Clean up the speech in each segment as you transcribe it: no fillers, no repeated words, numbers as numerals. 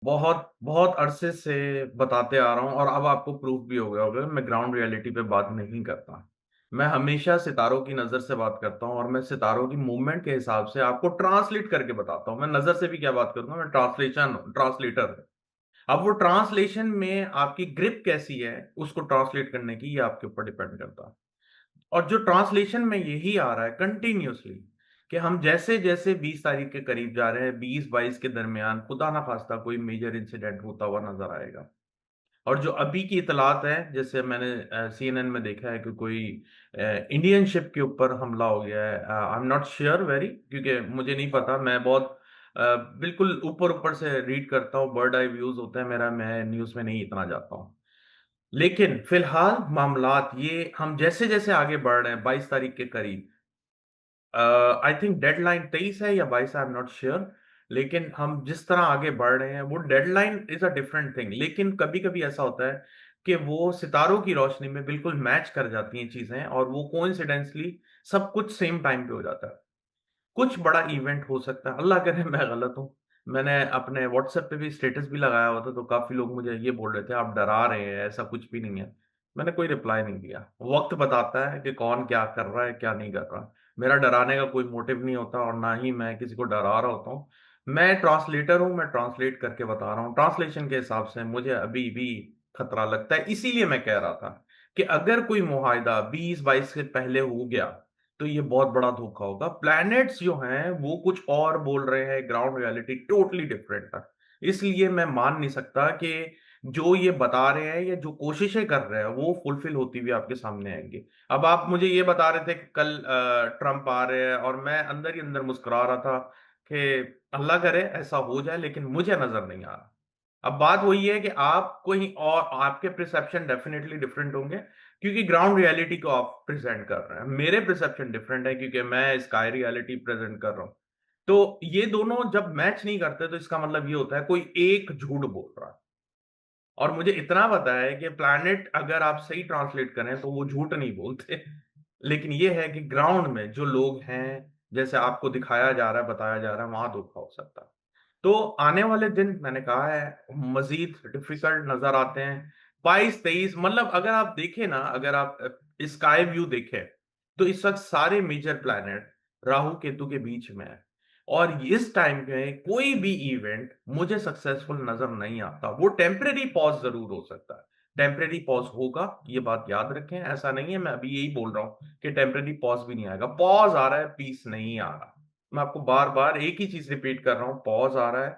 बहुत बहुत अरसे से बताते आ रहा हूँ और अब आपको प्रूफ भी हो गया होगा, मैं ग्राउंड रियलिटी पे बात नहीं करता। मैं हमेशा सितारों की नजर से बात करता हूँ और मैं सितारों की मूवमेंट के हिसाब से आपको ट्रांसलेट करके बताता हूँ। मैं नजर से भी क्या बात करूंगा, मैं ट्रांसलेटर। अब वो ट्रांसलेशन में आपकी ग्रिप कैसी है उसको ट्रांसलेट करने की, ये आपके ऊपर डिपेंड करता है। और जो ट्रांसलेशन में यही आ रहा है कंटिन्यूअसली कि हम जैसे जैसे 20 तारीख के करीब जा रहे हैं, 20-22 के दरमियान खुदा ना खास्ता कोई मेजर इंसिडेंट होता हुआ नजर आएगा। और जो अभी की इतलात है, जैसे मैंने सीएनएन में देखा है कि कोई इंडियन शिप के ऊपर हमला हो गया है। I am not sure very, क्योंकि मुझे नहीं पता। मैं बहुत बिल्कुल ऊपर ऊपर से रीड करता हूँ, बर्ड आई व्यूज होता है मेरा, मैं न्यूज में नहीं इतना जाता हूँ। लेकिन फिलहाल मामलात ये, हम जैसे जैसे आगे बढ़ रहे हैं 22 तारीख के करीब, आई थिंक डेडलाइन 23 है या 22, आई एम नॉट श्योर। लेकिन हम जिस तरह आगे बढ़ रहे हैं, वो deadline is a different thing, लेकिन कभी कभी ऐसा होता है कि वो सितारों की रोशनी में बिल्कुल मैच कर जाती हैं चीजें, और वो कोइंसिडेंसली सब कुछ सेम टाइम पे हो जाता है। कुछ बड़ा इवेंट हो सकता है, अल्लाह करे मैं गलत हूँ। मैंने अपने व्हाट्सएप पे भी स्टेटस भी लगाया हुआ था, तो काफी लोग मुझे ये बोल रहे थे आप डरा रहे हैं, ऐसा कुछ भी नहीं है। मैंने कोई रिप्लाई नहीं दिया। वक्त बताता है कि कौन क्या कर रहा है क्या नहीं कर रहा। मेरा डराने का कोई मोटिव नहीं होता और ना ही मैं किसी को डरा रहा होता हूँ। मैं ट्रांसलेटर हूँ, मैं ट्रांसलेट करके बता रहा हूँ। ट्रांसलेशन के हिसाब से मुझे अभी भी खतरा लगता है, इसीलिए मैं कह रहा था कि अगर कोई मुआहिदा 20-22 से पहले हो गया तो ये बहुत बड़ा धोखा होगा। प्लैनेट्स जो हैं वो कुछ और बोल रहे हैं, ग्राउंड रियलिटी टोटली डिफरेंट है। इसलिए मैं मान नहीं सकता कि जो ये बता रहे हैं या जो कोशिशें कर रहे हैं वो फुलफिल होती हुई आपके सामने आएंगी। अब आप मुझे ये बता रहे थे कि कल ट्रम्प आ रहे हैं, और मैं अंदर ही अंदर मुस्कुरा रहा था कि अल्लाह करे ऐसा हो जाए, लेकिन मुझे नजर नहीं आ रहा। अब बात वही है कि आप कोई और, आपके परसेप्शन डेफिनेटली डिफरेंट होंगे, क्योंकि ग्राउंड रियलिटी को आप प्रेजेंट कर रहे हैं। मेरे परसेप्शन डिफरेंट है क्योंकि मैं स्काई रियलिटी प्रेजेंट कर रहा हूं। तो ये दोनों जब मैच नहीं करते तो इसका मतलब ये होता है कोई एक झूठ बोल रहा है। और मुझे इतना पता है कि प्लैनेट अगर आप सही ट्रांसलेट करें तो वो झूठ नहीं बोलते। लेकिन ये है कि ग्राउंड में जो लोग हैं, जैसे आपको दिखाया जा रहा है, बताया जा रहा है, वहां धोखा हो सकता है। तो आने वाले दिन मैंने कहा है मजीद डिफिकल्ट नजर आते हैं। 22-23, मतलब अगर आप देखें ना, अगर आप स्काई व्यू देखें, तो इस वक्त सारे मेजर प्लैनेट राहु केतु के बीच में है। और इस टाइम पे कोई भी इवेंट मुझे सक्सेसफुल नजर नहीं आता। वो टेम्परेरी पॉज जरूर हो सकता है, टेम्परेरी पॉज होगा, ये बात याद रखें। ऐसा नहीं है, मैं अभी यही बोल रहा हूं कि टेम्परेरी पॉज भी नहीं आएगा। पॉज आ रहा है, पीस नहीं आ रहा। मैं आपको बार बार एक ही चीज रिपीट कर रहा हूं, पॉज आ रहा है,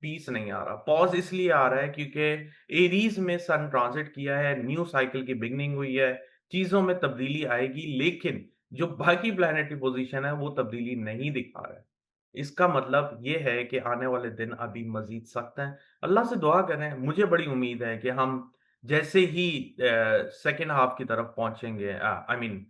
पीस नहीं आ रहा। पॉज इसलिए आ रहा है क्योंकि एरीज में सन ट्रांजिट किया है, न्यू साइकिल की बिगनिंग हुई है, चीजों में तब्दीली आएगी, लेकिन जो बाकी प्लैनेटरी पोजीशन है वो तब्दीली नहीं दिखा रहा है। इसका मतलब ये है कि आने वाले दिन अभी मजीद सख्त हैं। अल्लाह से दुआ करें, मुझे बड़ी उम्मीद है कि हम जैसे ही सेकेंड हाफ की तरफ पहुंचेंगे, I mean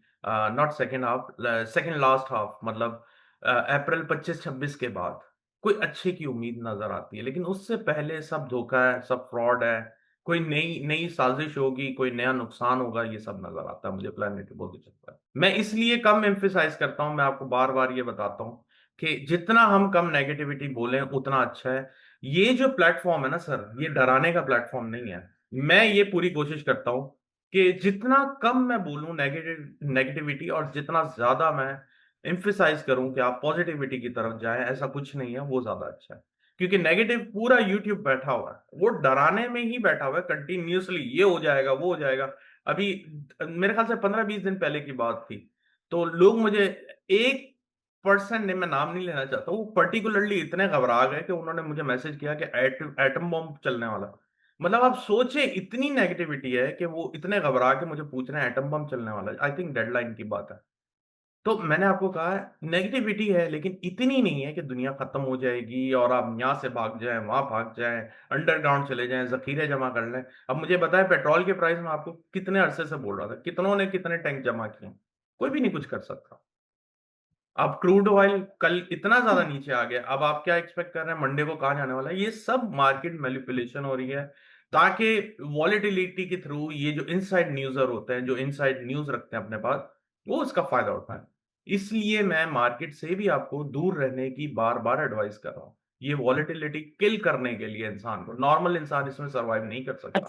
not second half, second last half, मतलब अप्रैल 25-26 के बाद कोई अच्छे की उम्मीद नजर आती है। लेकिन उससे पहले सब धोखा है, सब फ्रॉड है। कोई नई नई साजिश होगी, कोई नया नुकसान होगा, ये सब नजर आता है मुझे प्लानिटरी पोजीशन पर। मैं इसलिए कम एम्फिसाइज करता हूं, मैं आपको बार बार ये बताता हूं कि जितना हम कम नेगेटिविटी बोलें उतना अच्छा है। ये जो प्लेटफॉर्म है ना सर, ये डराने का प्लेटफॉर्म नहीं है। मैं ये पूरी कोशिश करता हूं कि जितना कम मैं बोलूं नेगेटिविटी, और जितना ज्यादा मैं एम्फिसाइज करूं कि आप पॉजिटिविटी की तरफ जाएं, ऐसा कुछ नहीं है, वो ज्यादा अच्छा है। क्योंकि नेगेटिव पूरा यूट्यूब बैठा हुआ है, वो डराने में ही बैठा हुआ है कंटिन्यूअसली, ये हो जाएगा वो हो जाएगा। अभी मेरे ख्याल से 15-20 दिन पहले की बात थी, तो लोग मुझे, एक पर्सन ने, मैं नाम नहीं लेना चाहता, वो पर्टिकुलरली इतने घबरा गए कि उन्होंने मुझे मैसेज किया कि एटम बम चलने वाला। मतलब आप सोचे, इतनी नेगेटिविटी है कि वो इतने घबरा के मुझे पूछ रहे हैं एटम बम चलने वाला है। आई थिंक डेडलाइन की बात है। तो मैंने आपको कहा है नेगेटिविटी है, लेकिन इतनी नहीं है कि दुनिया खत्म हो जाएगी और आप यहाँ से भाग जाएं, वहां भाग जाएं, अंडरग्राउंड चले जाएं, जखीरे जमा कर लें। अब मुझे बताएं, पेट्रोल के प्राइस में आपको कितने अरसे से बोल रहा था, कितनों ने कितने टैंक जमा किए, कोई भी नहीं कुछ कर सकता। अब क्रूड ऑयल कल इतना ज्यादा नीचे आ गया, अब आप क्या एक्सपेक्ट कर रहे हैं मंडे को कहाँ जाने वाला है? ये सब मार्केट मैनिपुलेशन हो रही है, ताकि वॉलेटिलिटी के थ्रू ये जो इनसाइड न्यूजर होते हैं, जो इनसाइड न्यूज रखते हैं अपने पास, वो उसका फायदा उठाएं। इसलिए मैं मार्केट से भी आपको दूर रहने की बार बार एडवाइस कर रहा हूं। ये वॉलेटिलिटी किल करने के लिए इंसान को, नॉर्मल इंसान इसमें सर्वाइव नहीं कर सकता।